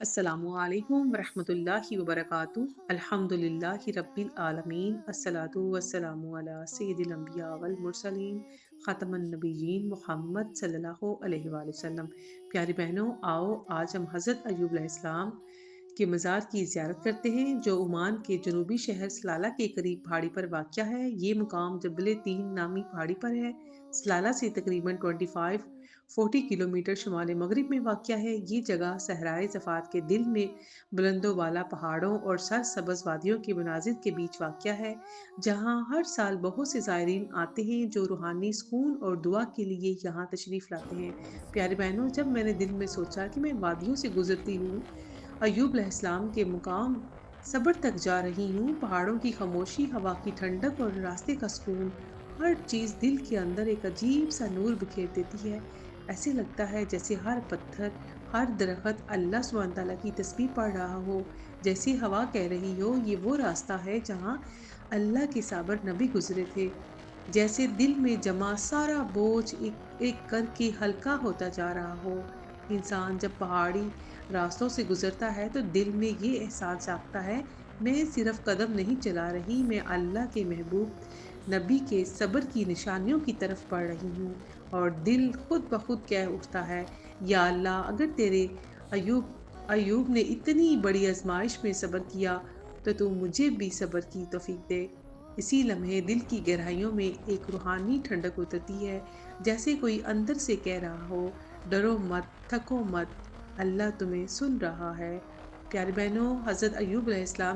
السلام علیکم ورحمۃ اللہ وبرکاتہ۔ الحمد للہ رب العالمین، الصلاۃ والسلام علی سید الانبیاء والمرسلین، خاتم النبیین محمد صلی اللہ علیہ وآلہ وسلم۔ پیاری بہنوں، آؤ آج ہم حضرت ایوب علیہ السلام کے مزار کی زیارت کرتے ہیں جو عمان کے جنوبی شہر سلالہ کے قریب پہاڑی پر واقع ہے۔ یہ مقام جبل تین نامی پہاڑی پر ہے۔ سلالہ سے تقریباً 40 کلومیٹر شمال مغرب میں واقع ہے۔ یہ جگہ صحرائے زفات کے دل میں بلند و بالا پہاڑوں اور سرسبز وادیوں کے مناظر کے بیچ واقع ہے، جہاں ہر سال بہت سے زائرین آتے ہیں جو روحانی سکون اور دعا کے لیے یہاں تشریف لاتے ہیں۔ پیارے بہنوں، جب میں نے دل میں سوچا کہ میں وادیوں سے گزرتی ہوں، ایوب علیہ السلام کے مقام صبر تک جا رہی ہوں، پہاڑوں کی خاموشی، ہوا کی ٹھنڈک اور راستے کا سکون، ہر چیز دل کے اندر ایک عجیب سا نور بکھیر دیتی ہے۔ ایسے لگتا ہے جیسے ہر پتھر، ہر درخت اللہ سبحانہ تعالیٰ کی تسبیح پڑھ رہا ہو، جیسی ہوا کہہ رہی ہو یہ وہ راستہ ہے جہاں اللہ کے صابر نبی گزرے تھے، جیسے دل میں جمع سارا بوجھ ایک ایک کر کے ہلکا ہوتا جا رہا ہو۔ انسان جب پہاڑی راستوں سے گزرتا ہے تو دل میں یہ احساس جاگتا ہے، میں صرف قدم نہیں چلا رہی، میں اللہ کے محبوب نبی کے صبر کی نشانیوں کی طرف بڑھ رہی ہوں۔ اور دل خود بخود کہہ اٹھتا ہے، یا اللہ، اگر تیرے ایوب نے اتنی بڑی آزمائش میں صبر کیا تو مجھے بھی صبر کی توفیق دے۔ اسی لمحے دل کی گہرائیوں میں ایک روحانی ٹھنڈک اترتی ہے، جیسے کوئی اندر سے کہہ رہا ہو، ڈرو مت، تھکو مت، اللہ تمہیں سن رہا ہے۔ پیارے بہنوں، حضرت ایوب علیہ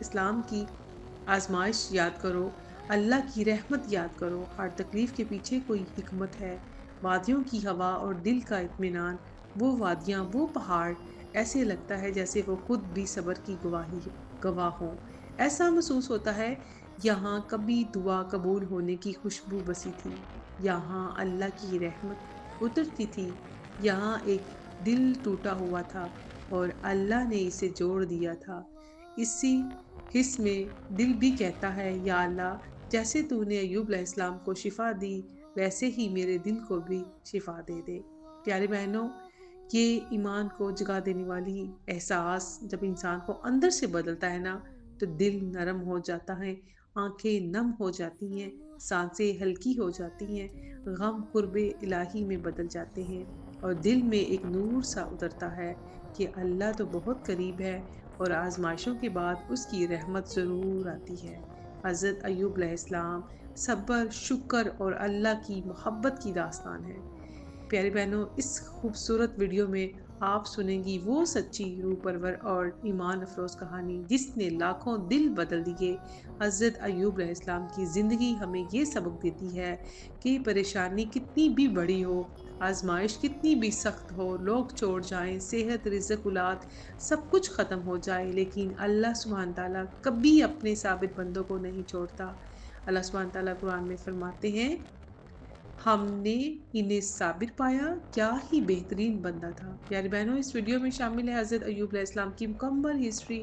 اسلام کی آزمائش یاد کرو، اللہ کی رحمت یاد کرو، ہر تکلیف کے پیچھے کوئی حکمت ہے۔ وادیوں کی ہوا اور دل کا اطمینان، وہ وادیاں، وہ پہاڑ، ایسے لگتا ہے جیسے وہ خود بھی صبر کی گواہ ہوں۔ ایسا محسوس ہوتا ہے یہاں کبھی دعا قبول ہونے کی خوشبو بسی تھی، یہاں اللہ کی رحمت اترتی تھی، یہاں ایک دل ٹوٹا ہوا تھا اور اللہ نے اسے جوڑ دیا تھا۔ اسی حس میں دل بھی کہتا ہے، یا اللہ، جیسے تو نے ایوب علیہ السلام کو شفا دی، ویسے ہی میرے دل کو بھی شفا دے دے۔ پیارے بہنوں، یہ ایمان کو جگا دینے والی احساس جب انسان کو اندر سے بدلتا ہے نا، تو دل نرم ہو جاتا ہے، آنکھیں نم ہو جاتی ہیں، سانسیں ہلکی ہو جاتی ہیں، غم قرب الہی میں بدل جاتے ہیں، اور دل میں ایک نور سا اترتا ہے کہ اللہ تو بہت قریب ہے اور آزمائشوں کے بعد اس کی رحمت ضرور آتی ہے۔ حضرت ایوب علیہ السلام صبر، شکر اور اللہ کی محبت کی داستان ہے۔ پیاری بہنوں، اس خوبصورت ویڈیو میں آپ سنیں گی وہ سچی روح پرور اور ایمان افروز کہانی جس نے لاکھوں دل بدل دیے۔ حضرت ایوب علیہ السلام کی زندگی ہمیں یہ سبق دیتی ہے کہ پریشانی کتنی بھی بڑی ہو، آزمائش کتنی بھی سخت ہو، لوگ چھوڑ جائیں، صحت، رزق، اولاد سب کچھ ختم ہو جائے، لیکن اللہ سبحانہ تعالیٰ کبھی اپنے ثابت بندوں کو نہیں چھوڑتا۔ اللہ سبحانہ تعالیٰ قرآن میں فرماتے ہیں، ہم نے انہیں صابر پایا، کیا ہی بہترین بندہ تھا۔ پیاری بہنوں، اس ویڈیو میں شامل ہے حضرت ایوب علیہ السلام کی مکمل ہسٹری،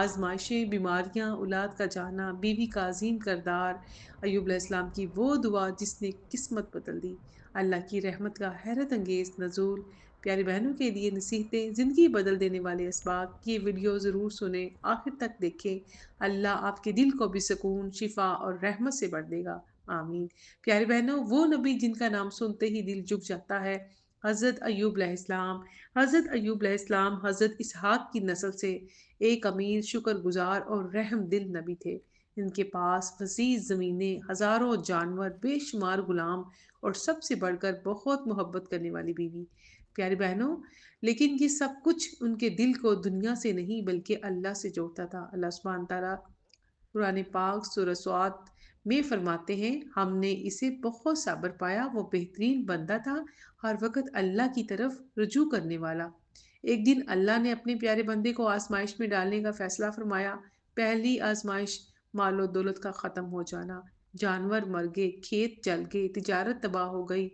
آزمائشیں، بیماریاں، اولاد کا جانا، بیوی کا عظیم کردار، ایوب علیہ السلام کی وہ دعا جس نے قسمت بدل دی، اللہ کی رحمت کا حیرت انگیز نزول۔ پیاری بہنوں کے لیے نصیحتیں، زندگی بدل دینے والے اسباق، یہ ویڈیو ضرور سنیں، آخر تک دیکھیں، اللہ آپ کے دل کو بھی سکون، شفا اور رحمت سے بھر دے گا، آمین۔ پیارے بہنوں، وہ نبی جن کا نام سنتے ہی دل جھک جاتا ہے، حضرت ایوب علیہ السلام۔ حضرت ایوب علیہ السلام حضرت اسحاق کی نسل سے ایک امیر، شکر گزار اور رحم دل نبی تھے۔ ان کے پاس وسیع زمینیں، ہزاروں جانور، بے شمار غلام اور سب سے بڑھ کر بہت محبت کرنے والی بیوی۔ پیارے بہنوں، لیکن یہ سب کچھ ان کے دل کو دنیا سے نہیں بلکہ اللہ سے جوڑتا تھا۔ اللہ سبحانہ تعالیٰ قرآن پاک سورہ سعد میں فرماتے ہیں، ہم نے اسے بہت صبر پایا، وہ بہترین بندہ تھا، ہر وقت اللہ کی طرف رجوع کرنے والا۔ ایک دن اللہ نے اپنے پیارے بندے کو آزمائش میں ڈالنے کا فیصلہ فرمایا۔ پہلی آزمائش مال و دولت کا ختم ہو جانا، جانور مر گئے، کھیت جل گئے، تجارت تباہ ہو گئی۔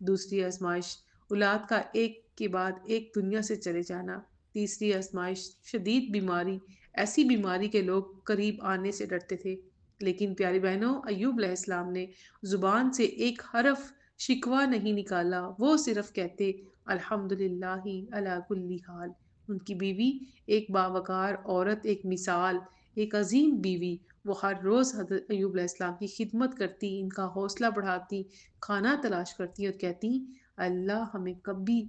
دوسری آزمائش اولاد کا ایک کے بعد ایک دنیا سے چلے جانا۔ تیسری آزمائش شدید بیماری، ایسی بیماری کے لوگ قریب آنے سے ڈرتے تھے، لیکن پیاری بہنوں، ایوب علیہ السلام نے زبان سے ایک حرف شکوہ نہیں نکالا، وہ صرف کہتے، الحمدللہ علی کل حال، ان کی بیوی ایک باوقار عورت، ایک مثال، ایک عظیم بیوی. وہ ہر روز حضرت ایوب علیہ السلام کی خدمت کرتی، ان کا حوصلہ بڑھاتی، کھانا تلاش کرتی اور کہتی اللہ ہمیں کبھی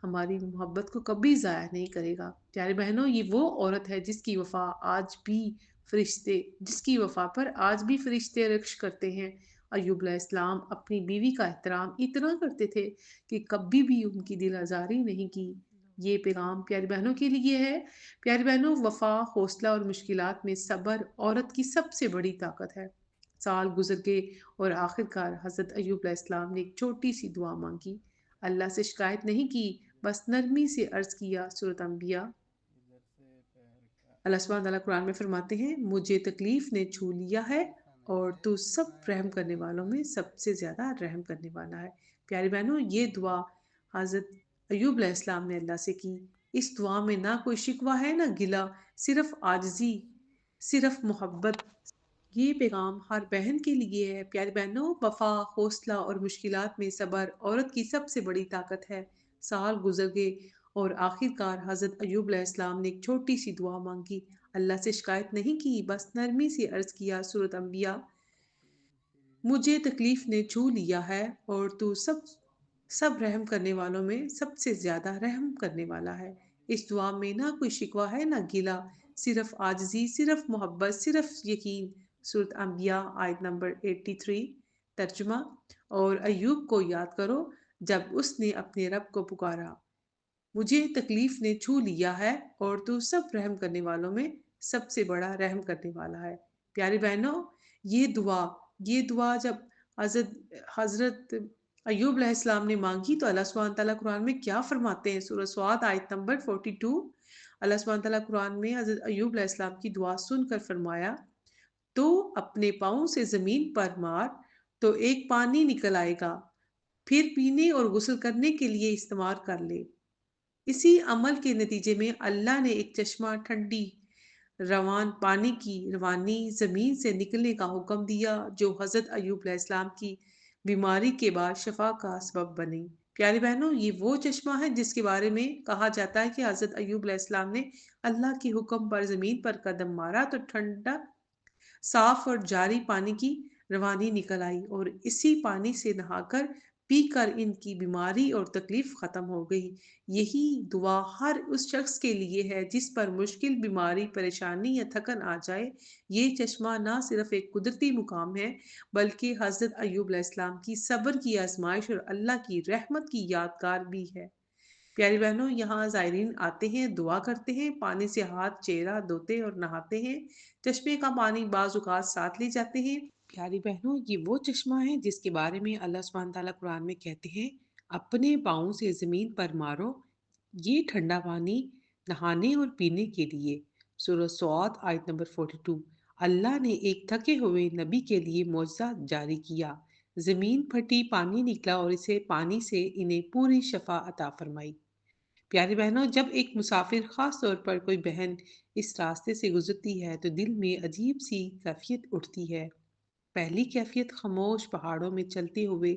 ہماری محبت کو کبھی ضائع نہیں کرے گا. پیارے بہنوں، یہ وہ عورت ہے جس کی وفا آج بھی فرشتے جس کی وفا پر آج بھی فرشتے رقص کرتے ہیں. ایوب علیہ السلام اپنی بیوی کا احترام اتنا کرتے تھے کہ کبھی بھی ان کی دل آزاری نہیں کی. یہ پیغام پیاری بہنوں کے لیے ہے. پیاری بہنوں، وفا، حوصلہ اور مشکلات میں صبر عورت کی سب سے بڑی طاقت ہے. سال گزر گئے اور آخر کار حضرت ایوب علیہ السلام نے ایک چھوٹی سی دعا مانگی. اللہ سے شکایت نہیں کی، بس نرمی سے عرض کیا. سورۃ انبیاء. اللہ سبحانہ تعالیٰ قرآن میں فرماتے ہیں مجھے تکلیف نے چھو لیا ہے اور تو سب رحم کرنے والوں میں سب سے زیادہ رحم کرنے والا ہے. پیاری بہنوں، یہ دعا حضرت ایوب علیہ السلام نے اللہ سے کی. اس دعا میں نہ کوئی شکوہ ہے نہ گلہ، صرف عاجزی، صرف محبت. یہ پیغام ہر بہن کے لیے ہے. پیاری بہنوں، وفا، حوصلہ اور مشکلات میں صبر عورت کی سب سے بڑی طاقت ہے. سال گزر گئے اور آخر کار حضرت ایوب علیہ السلام نے ایک چھوٹی سی دعا مانگی. اللہ سے شکایت نہیں کی، بس نرمی سے عرض کیا. سورۃ انبیاء. مجھے تکلیف نے چھو لیا ہے اور تو سب رحم کرنے والوں میں سب سے زیادہ رحم کرنے والا ہے. اس دعا میں نہ کوئی شکوہ ہے نہ گلہ، صرف عاجزی، صرف محبت، صرف یقین. سورۃ انبیاء آیت نمبر 83. ترجمہ: اور ایوب کو یاد کرو جب اس نے اپنے رب کو پکارا، مجھے تکلیف نے چھو لیا ہے اور تو سب رحم کرنے والوں میں سب سے بڑا رحم کرنے والا ہے. پیاری بہنوں، یہ دعا جب حضرت ایوب علیہ السلام نے مانگی تو اللہ سبحانہ تعالیٰ قرآن میں کیا فرماتے ہیں؟ سورہ سعد آیت نمبر 42. اللہ سبحانہ تعالیٰ قرآن میں حضرت ایوب علیہ السلام کی دعا سن کر فرمایا تو اپنے پاؤں سے زمین پر مار تو ایک پانی نکل آئے گا، پھر پینے اور غسل کرنے کے لیے استعمال کر لے. اسی عمل کے نتیجے میں اللہ نے ایک چشمہ ٹھنڈی روان پانی کی روانی زمین سے نکلنے کا حکم دیا جو حضرت ایوب علیہ السلام کی بیماری کے بعد شفا کا سبب بنی. پیاری بہنوں، یہ وہ چشمہ ہے جس کے بارے میں کہا جاتا ہے کہ حضرت ایوب علیہ السلام نے اللہ کے حکم پر زمین پر قدم مارا تو ٹھنڈا، صاف اور جاری پانی کی روانی نکل آئی اور اسی پانی سے نہا کر پی کر ان کی بیماری اور تکلیف ختم ہو گئی. یہی دعا ہر اس شخص کے لیے ہے جس پر مشکل، بیماری، پریشانی یا تھکن آ جائے. یہ چشمہ نہ صرف ایک قدرتی مقام ہے بلکہ حضرت ایوب علیہ السلام کی صبر کی آزمائش اور اللہ کی رحمت کی یادگار بھی ہے. پیاری بہنوں، یہاں زائرین آتے ہیں، دعا کرتے ہیں، پانی سے ہاتھ چہرہ دھوتے اور نہاتے ہیں. چشمے کا پانی بعض اوقات ساتھ لے جاتے ہیں. پیاری بہنوں، یہ وہ چشمہ ہے جس کے بارے میں اللہ سبحانہ تعالیٰ قرآن میں کہتے ہیں اپنے پاؤں سے زمین پر مارو، یہ ٹھنڈا پانی نہانے اور پینے کے لیے. سورہ سعد آیت نمبر 42. اللہ نے ایک تھکے ہوئے نبی کے لیے معجزہ جاری کیا، زمین پھٹی، پانی نکلا اور اسے پانی سے انہیں پوری شفا عطا فرمائی. پیاری بہنوں، جب ایک مسافر، خاص طور پر کوئی بہن، اس راستے سے گزرتی ہے تو دل میں عجیب سی کیفیت اٹھتی ہے. پہلی کیفیت، خاموش پہاڑوں میں چلتے ہوئے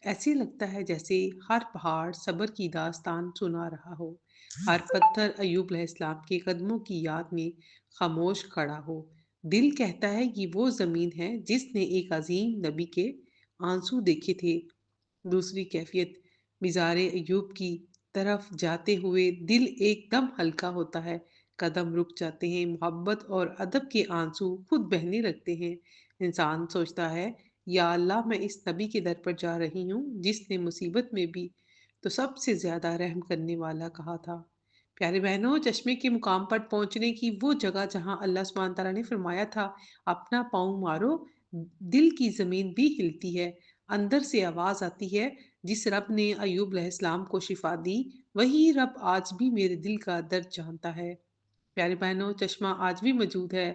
ایسے لگتا ہے جیسے ہر پہاڑ صبر کی داستان سنا رہا ہو، ہر پتھر ایوب علیہ السلام کے قدموں کی یاد میں خاموش کھڑا ہو. دل کہتا ہے یہ وہ زمین ہے جس نے ایک عظیم نبی کے آنسو دیکھے تھے. دوسری کیفیت، مزار ایوب کی طرف جاتے ہوئے دل ایک دم ہلکا ہوتا ہے، قدم رک جاتے ہیں، محبت اور ادب کے آنسو خود بہنے لگتے ہیں. انسان سوچتا ہے یا اللہ، میں اس نبی کے در پر جا رہی ہوں جس نے مصیبت میں بھی تو سب سے زیادہ رحم کرنے والا کہا تھا. پیارے بہنوں، چشمے کے مقام پر پہنچنے کی وہ جگہ جہاں اللہ سبحانہ تعالیٰ نے فرمایا تھا اپنا پاؤں مارو، دل کی زمین بھی ہلتی ہے. اندر سے آواز آتی ہے جس رب نے ایوب علیہ السلام کو شفا دی وہی رب آج بھی میرے دل کا درد جانتا ہے. پیارے بہنوں، چشمہ آج بھی موجود ہے.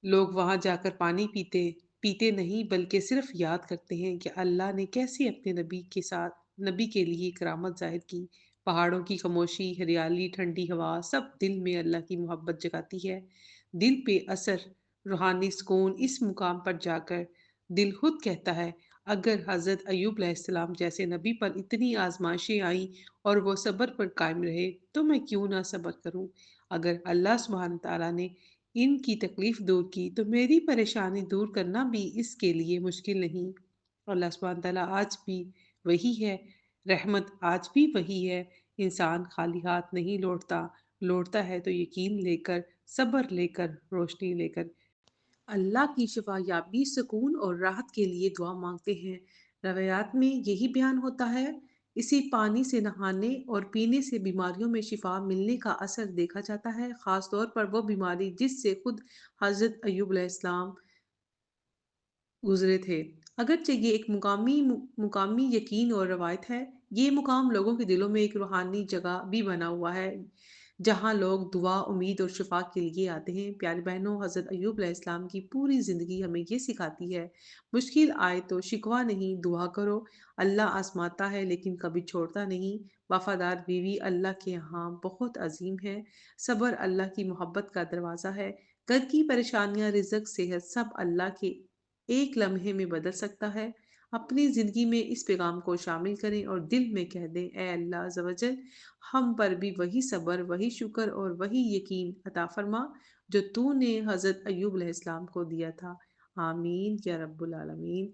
لوگ وہاں جا کر پانی پیتے نہیں بلکہ صرف یاد کرتے ہیں کہ اللہ نے کیسے اپنے نبی کے لیے کرامت ظاہر کی. پہاڑوں کی خاموشی، ہریالی، ٹھنڈی ہوا، سب دل میں اللہ کی محبت جگاتی ہے. دل پہ اثر، روحانی سکون. اس مقام پر جا کر دل خود کہتا ہے اگر حضرت ایوب علیہ السلام جیسے نبی پر اتنی آزمائشیں آئیں اور وہ صبر پر قائم رہے تو میں کیوں نہ صبر کروں؟ اگر اللہ سبحانہ تعالیٰ نے ان کی تکلیف دور کی تو میری پریشانی دور کرنا بھی اس کے لیے مشکل نہیں۔ اللہ سبحانہ تعالیٰ آج بھی وہی ہے، رحمت آج بھی وہی ہے۔ انسان خالی ہاتھ نہیں لوٹتا، لوٹتا ہے تو یقین لے کر، صبر لے کر، روشنی لے کر۔ اللہ کی شفا یابی، سکون اور راحت کے لیے دعا مانگتے ہیں۔ روایات میں یہی بیان ہوتا ہے۔ اسی پانی سے نہانے اور پینے سے بیماریوں میں شفا ملنے کا اثر دیکھا جاتا ہے، خاص طور پر وہ بیماری جس سے خود حضرت ایوب علیہ السلام گزرے تھے۔ اگرچہ یہ ایک مقامی یقین اور روایت ہے، یہ مقام لوگوں کے دلوں میں ایک روحانی جگہ بھی بنا ہوا ہے جہاں لوگ دعا، امید اور شفا کے لیے آتے ہیں۔ پیاری بہنوں، حضرت ایوب علیہ السلام کی پوری زندگی ہمیں یہ سکھاتی ہے، مشکل آئے تو شکوہ نہیں، دعا کرو۔ اللہ آزماتا ہے لیکن کبھی چھوڑتا نہیں۔ وفادار بیوی اللہ کے ہاں بہت عظیم ہے۔ صبر اللہ کی محبت کا دروازہ ہے۔ گھر کی پریشانیاں، رزق، صحت سب اللہ کے ایک لمحے میں بدل سکتا ہے۔ اپنی زندگی میں اس پیغام کو شامل کریں اور دل میں کہہ دیں، اے اللہ عز و جل، ہم پر بھی وہی صبر، وہی شکر اور وہی یقین عطا فرما جو تو نے حضرت ایوب علیہ السلام کو دیا تھا۔ آمین یا رب العالمین۔